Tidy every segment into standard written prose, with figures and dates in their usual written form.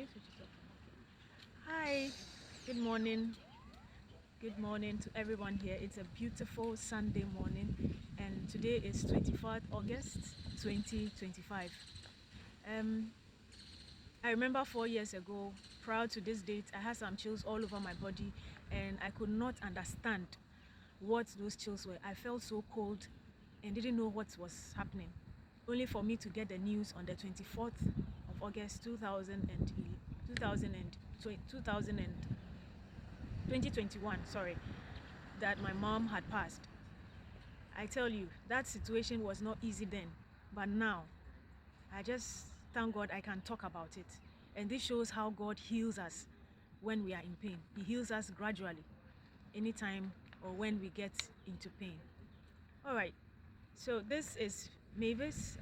you switch it off? Hi, good morning. Good morning to everyone here. It's a beautiful Sunday morning, and today is 24th August 2025. I remember 4 years ago, prior to this date, I had some chills all over my body, and I could not understand what those chills were. I felt so cold and didn't know what was happening. Only for me to get the news on the 24th of August 2021, sorry, that my mom had passed. I tell you, that situation was not easy then, but now I just thank God I can talk about it. And this shows how God heals us when we are in pain. He heals us gradually, anytime or when we get into pain. All right, so this is MAVIS.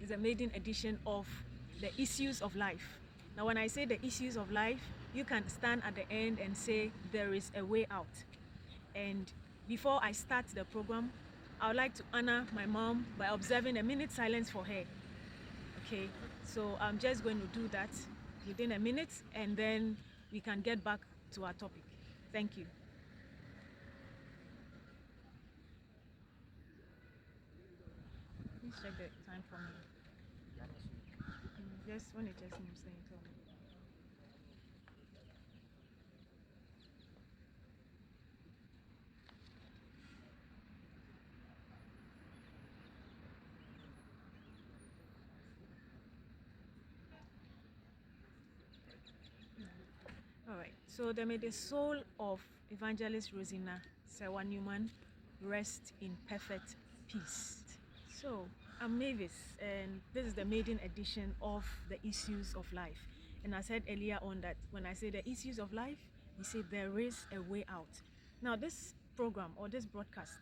It's a maiden edition of the issues of life. Now, when I say the issues of life, you can stand at the end and say there is a way out. And before I start the program, I would like to honor my mom by observing a minute silence for her. Okay, so I'm just going to do that within a minute, and then we can get back to our topic. Thank you. Please check the time for me. Just when it just moves, then you tell me. All right, so may the soul of Evangelist Rosina Sewa Newman rest in perfect peace. So, I'm Mavis, and this is the maiden edition of the issues of life. And I said earlier on that when I say the issues of life, we say there is a way out. Now, this program or this broadcast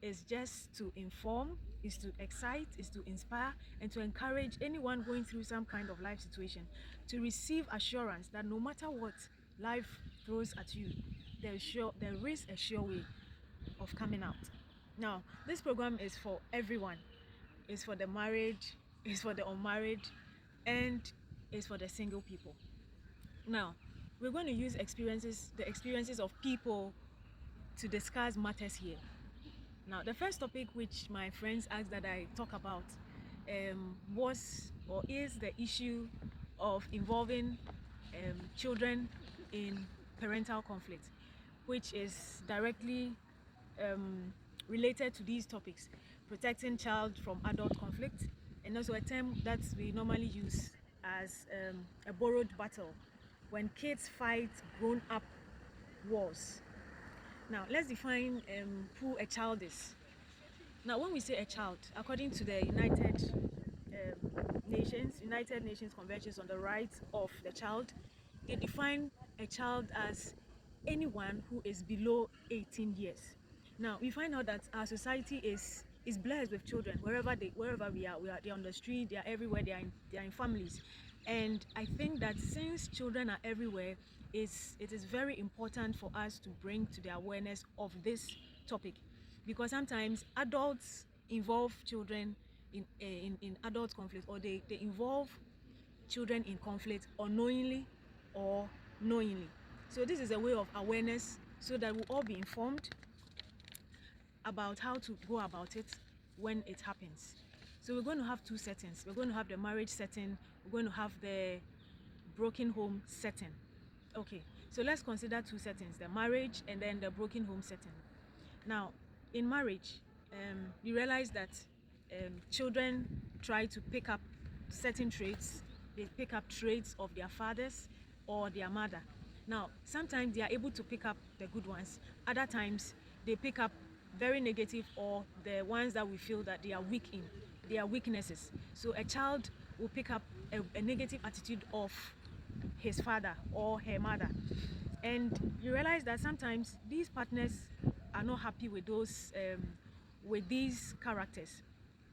is just to inform, is to excite, is to inspire, and to encourage anyone going through some kind of life situation to receive assurance that no matter what life throws at you, there is a sure way of coming out. Now, this program is for everyone. It's for the married, it's for the unmarried, and it's for the single people. Now, we're going to use the experiences of people to discuss matters here. Now, the first topic which my friends asked that I talk about was or is the issue of involving children in parental conflict, which is directly related to these topics: protecting child from adult conflict, and also a term that we normally use as a borrowed battle when kids fight grown-up wars. Now, let's define who a child is. Now, when we say a child, according to the United Nations Conventions on the Rights of the Child, they define a child as anyone who is below 18 years. Now, we find out that our society is blessed with children wherever we are. They're on the street, they are everywhere, they are in families. And I think that since children are everywhere, it is very important for us to bring to the awareness of this topic, because sometimes adults involve children in adult conflict, or they involve children in conflict unknowingly or knowingly. So this is a way of awareness so that we'll all be informed about how to go about it when it happens. So we're going to have two settings. We're going to have the marriage setting, we're going to have the broken home setting. Okay, so let's consider two settings: the marriage and then the broken home setting. Now, in marriage, you realize that children try to pick up certain traits. They pick up traits of their fathers or their mother. Now, sometimes they are able to pick up the good ones. Other times, they pick up very negative, or the ones that we feel that they are weak in. They are weaknesses. So a child will pick up a negative attitude of his father or her mother. And you realize that sometimes these partners are not happy with with these characters,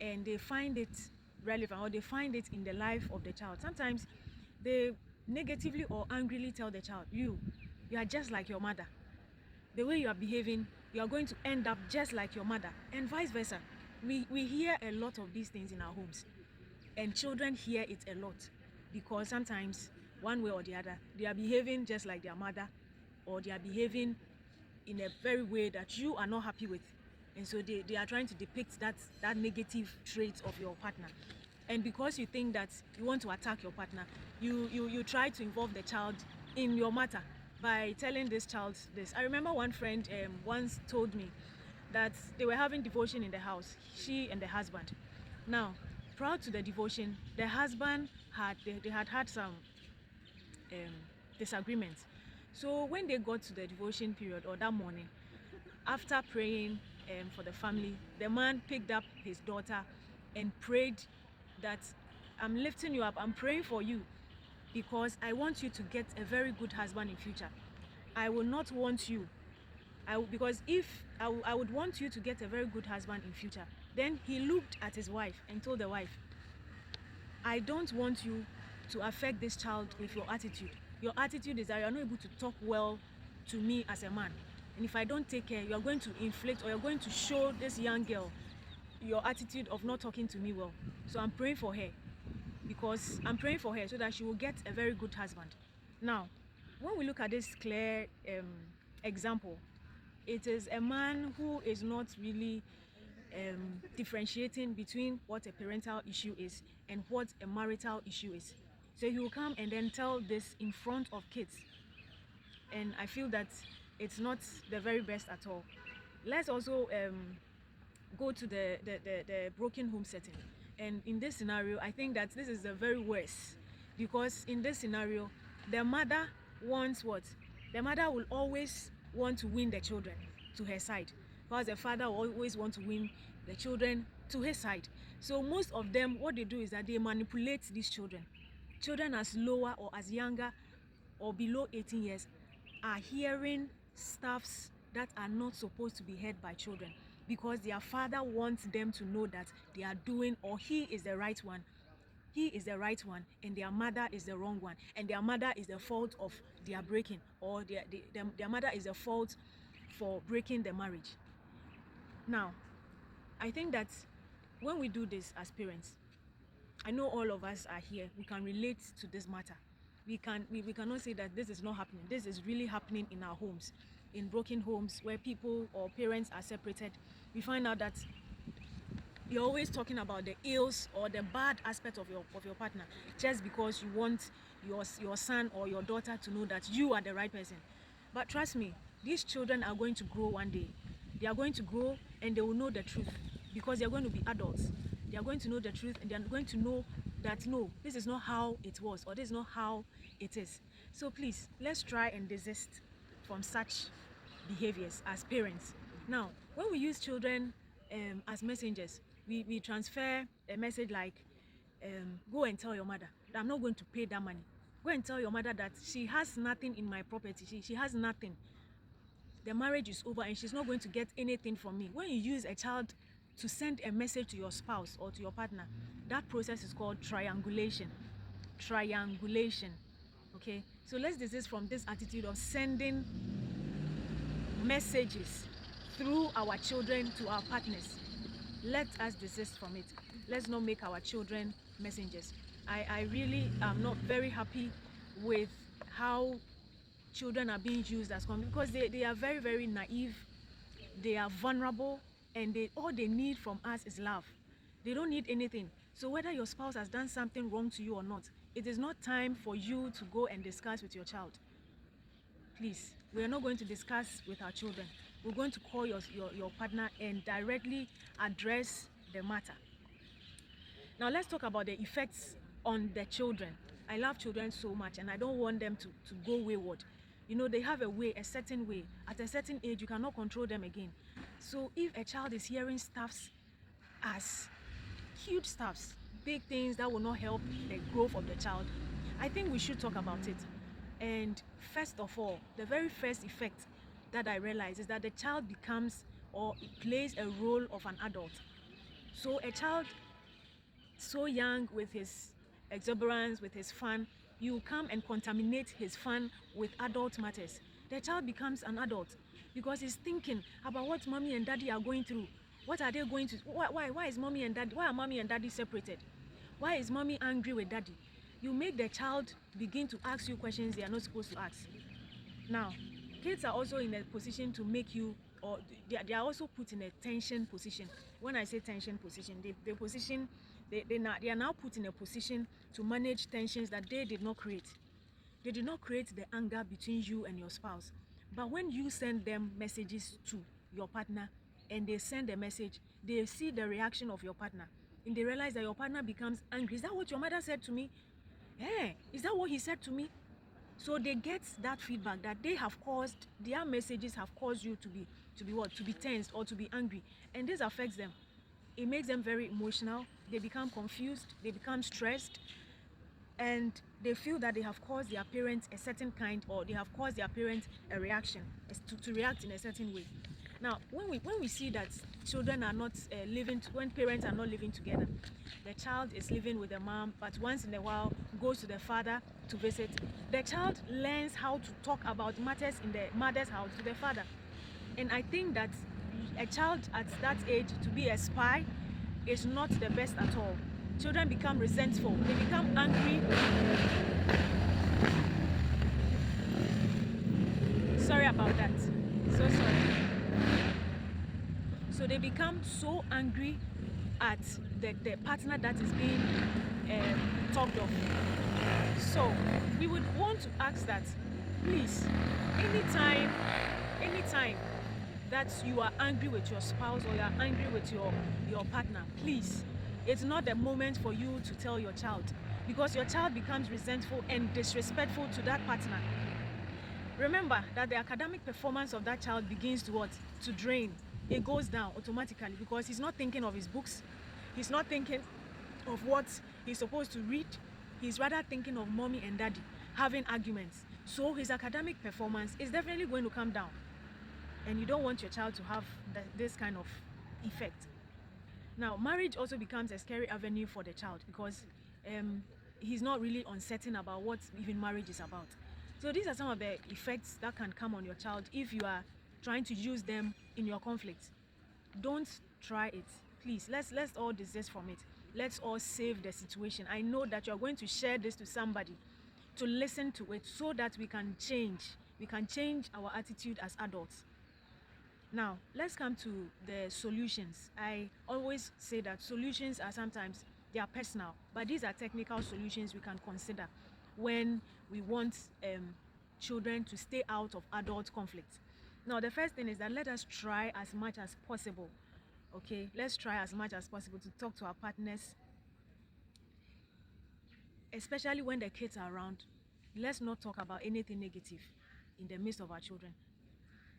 and they find it relevant, or they find it in the life of the child. Sometimes they negatively or angrily tell the child, you are just like your mother. The way you are behaving, you are going to end up just like your mother, and vice versa. We hear a lot of these things in our homes, and children hear it a lot, because sometimes one way or the other. They are behaving just like their mother, or they are behaving in a very way that you are not happy with, and so they are trying to depict that negative trait of your partner. And because you think that you want to attack your partner, you try to involve the child in your matter by telling this child this. I remember one friend once told me that they were having devotion in the house, she and the husband. Now, prior to the devotion, the husband had had some disagreements. So when they got to the devotion period, or that morning, after praying for the family, the man picked up his daughter and prayed that, I'm lifting you up, I'm praying for you, because I want you to get a very good husband in future. I will not want you, because if I would want you to get a very good husband in future. Then he looked at his wife and told the wife, I don't want you to affect this child with your attitude. Your attitude is that you are not able to talk well to me as a man. And if I don't take care, you are going to inflict, or you're going to show this young girl your attitude of not talking to me well. So I'm praying for her, because I'm praying for her so that she will get a very good husband. Now, when we look at this clear example, it is a man who is not really differentiating between what a parental issue is and what a marital issue is. So he will come and then tell this in front of kids, and I feel that it's not the very best at all. Let's also go to the broken home setting, and in this scenario, I think that this is the very worst, because in this scenario, the mother wants what? The mother will always want to win the children to her side, because the father will always want to win the children to his side. So most of them, what they do is that they manipulate these children. Children as lower or as younger or below 18 years are hearing stuffs that are not supposed to be heard by children, because their father wants them to know that they are doing, or he is the right one. He is the right one, and their mother is the wrong one, and their mother is the fault of their breaking, or their mother is the fault for breaking the marriage. Now, I think that when we do this as parents, I know all of us are here, we can relate to this matter. We cannot say that this is not happening. This is really happening in our homes, in broken homes where people or parents are separated. We find out that you're always talking about the ills or the bad aspect of your partner, just because you want your son or your daughter to know that you are the right person. But trust me, these children are going to grow one day. They are going to grow and they will know the truth, because they are going to be adults. They are going to know the truth, and they are going to know that no, this is not how it was, or this is not how it is. So please, let's try and desist from such behaviors as parents. Now, when we use children as messengers, we transfer a message like, go and tell your mother that I'm not going to pay that money. Go and tell your mother that she has nothing in my property. She has nothing. The marriage is over and she's not going to get anything from me. When you use a child to send a message to your spouse or to your partner, that process is called triangulation. Okay, so let's desist from this attitude of sending messages through our children to our partners. Let us desist from it. Let's not make our children messengers. I really am not very happy with how children are being used as because they are very, very naive. They are vulnerable, and all they need from us is love. They don't need anything. So whether your spouse has done something wrong to you or not, it is not time for you to go and discuss with your child. Please, we are not going to discuss with our children. We're going to call your partner and directly address the matter. Now let's talk about the effects on the children. I love children so much, and I don't want them to go wayward. You know, they have a way, a certain way. At a certain age, you cannot control them again. So if a child is hearing stuffs as huge stuffs, big things that will not help the growth of the child, I think we should talk about it. And first of all, the very first effect that I realize is that the child becomes, or it plays a role of an adult. So a child so young, with his exuberance, with his fun, you come and contaminate his fun with adult matters. The child becomes an adult because he's thinking about what mommy and daddy are going through. What are they going to? Why is mommy and daddy? Why are mommy and daddy separated? Why is mommy angry with daddy? You make the child begin to ask you questions they are not supposed to ask. Now, kids are also in a position to make you, or they are also put in a tension position. When I say tension position, they are now put in a position to manage tensions that they did not create. They did not create the anger between you and your spouse. But when you send them messages to your partner and they send a message, they see the reaction of your partner and they realize that your partner becomes angry. Is that what your mother said to me? Hey, is that what he said to me? So they get that feedback that they have caused, their messages have caused you to be tensed or to be angry, and this affects them. It makes them very emotional. They become confused, they become stressed, and they feel that they have caused their parents a certain kind, or they have caused their parents a reaction, to react in a certain way. Now, when we see that children are not when parents are not living together, the child is living with the mom, but once in a while goes to the father to visit, the child learns how to talk about matters in the mother's house to the father. And I think that a child at that age to be a spy is not the best at all. Children become resentful, they become angry. Sorry about that. So sorry. So they become so angry at the partner that is being talked of. So we would want to ask that, please, anytime that you are angry with your spouse or you are angry with your partner, please, it's not the moment for you to tell your child, because your child becomes resentful and disrespectful to that partner. Remember that the academic performance of that child begins to what? To drain. It goes down automatically because he's not thinking of his books. He's not thinking of what he's supposed to read. He's rather thinking of mommy and daddy having arguments. So his academic performance is definitely going to come down. And you don't want your child to have this kind of effect. Now, marriage also becomes a scary avenue for the child because he's not really uncertain about what even marriage is about. So these are some of the effects that can come on your child if you are trying to use them in your conflict. Don't try it, please. Let's all desist from it. Let's all save the situation. I know that you're going to share this to somebody to listen to it so that we can change our attitude as adults. Now, let's come to the solutions. I always say that solutions are sometimes, they are personal, but these are technical solutions we can consider when we want children to stay out of adult conflict. Now, the first thing is that let us try as much as possible, okay? Let's try as much as possible to talk to our partners, especially when the kids are around. Let's not talk about anything negative in the midst of our children.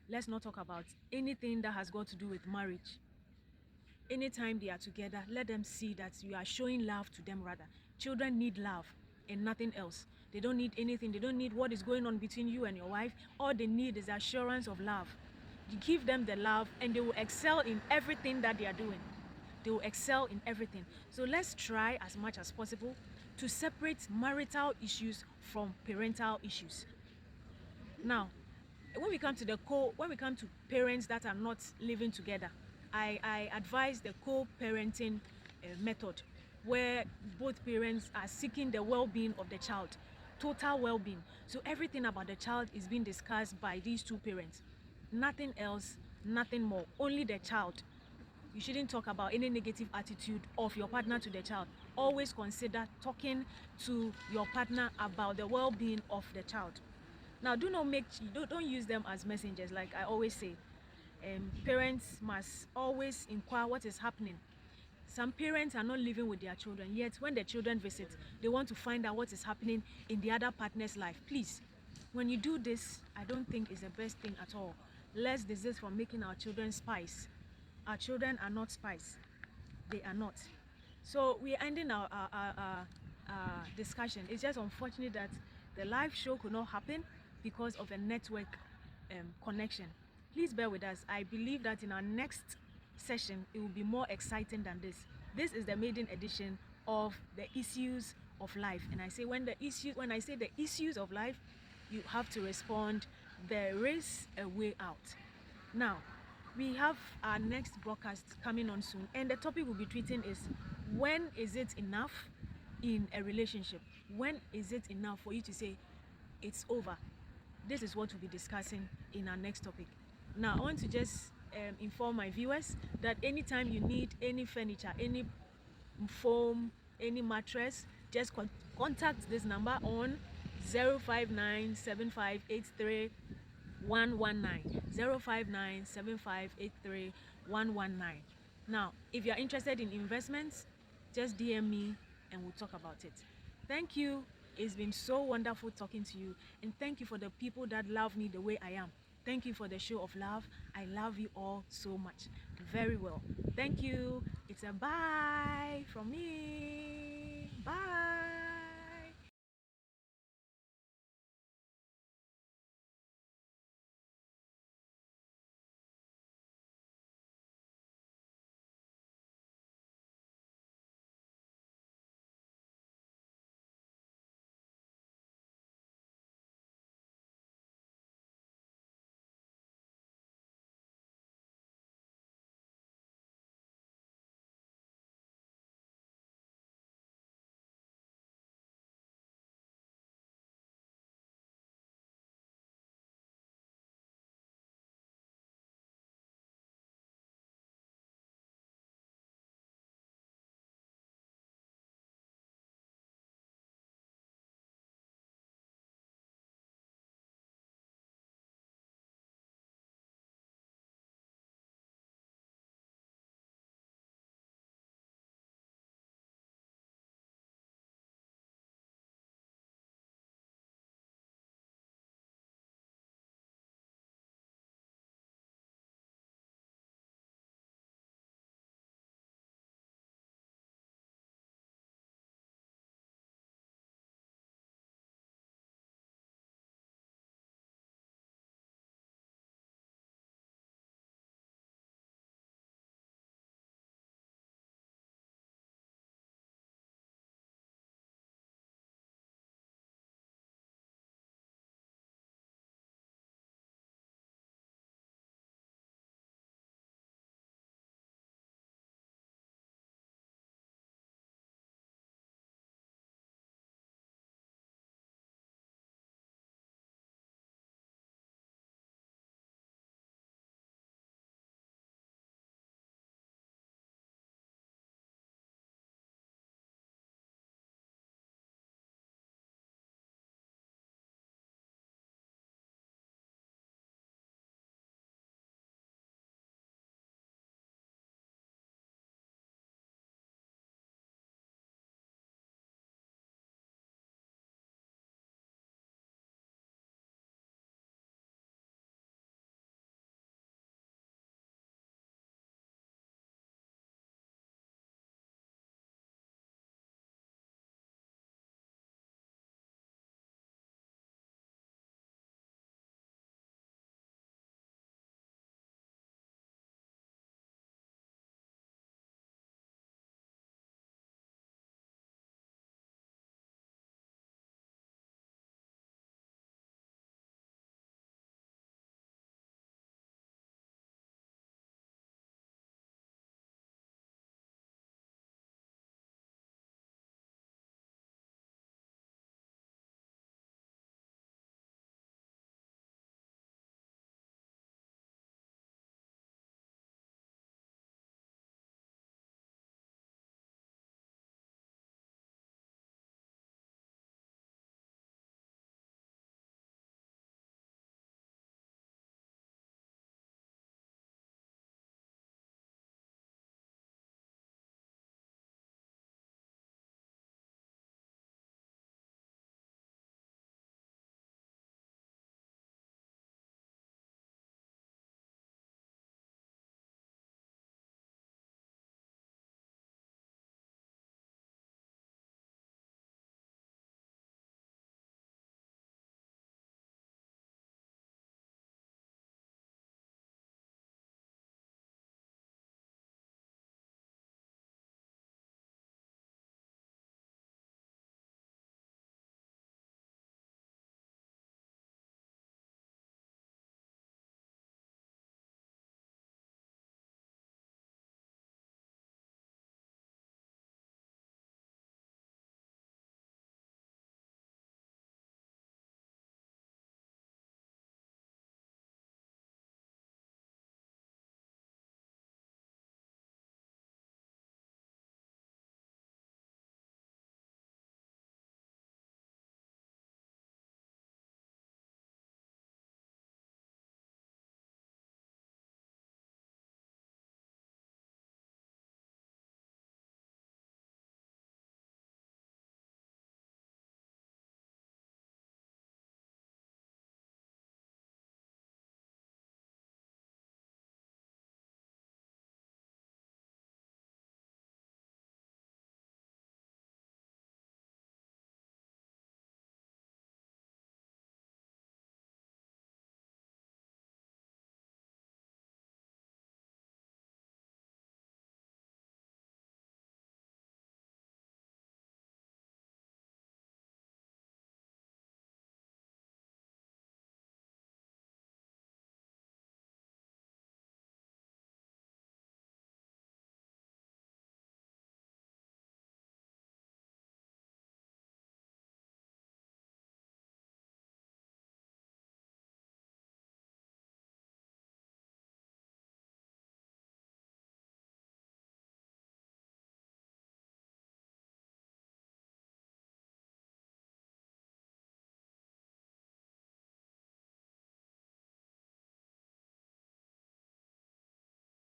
Let's not talk about anything that has got to do with marriage. Anytime they are together, let them see that you are showing love to them rather. Children need love and nothing else. They don't need anything. They don't need what is going on between you and your wife. All they need is assurance of love. You give them the love and they will excel in everything that they are doing. They will excel in everything. So let's try as much as possible to separate marital issues from parental issues. Now, when we come to parents that are not living together, I advise the co-parenting method, where both parents are seeking the well-being of the child, total well-being. So everything about the child is being discussed by these two parents. Nothing else, nothing more, only the child. You shouldn't talk about any negative attitude of your partner to the child. Always consider talking to your partner about the well-being of the child. Now, don't use them as messengers, like I always say. Parents must always inquire what is happening. Some parents are not living with their children, yet when the children visit, they want to find out what is happening in the other partner's life. Please, when you do this, I don't think it's the best thing at all. Let's desist from making our children spies. Our children are not spies. They are not. So we're ending our discussion. It's just unfortunate that the live show could not happen because of a network connection. Please bear with us. I believe that in our next session it will be more exciting than this. This is the maiden edition of the issues of life, and I say when I say the issues of life, you have to respond, there is a way out. Now, we have our next broadcast coming on soon, and the topic we'll be treating is, when is it enough in a relationship? When is it enough for you to say it's over? This is what we'll be discussing in our next topic. Now, I want to just inform my viewers that anytime you need any furniture, any foam, any mattress, just contact this number on 059 7583 119 059 7583 119. Now, if you're interested in investments, just DM me and we'll talk about it. Thank you. It's been so wonderful talking to you, and thank you for the people that love me the way I am. Thank you for the show of love. I love you all so much. Very well. Thank you. It's a bye from me. Bye.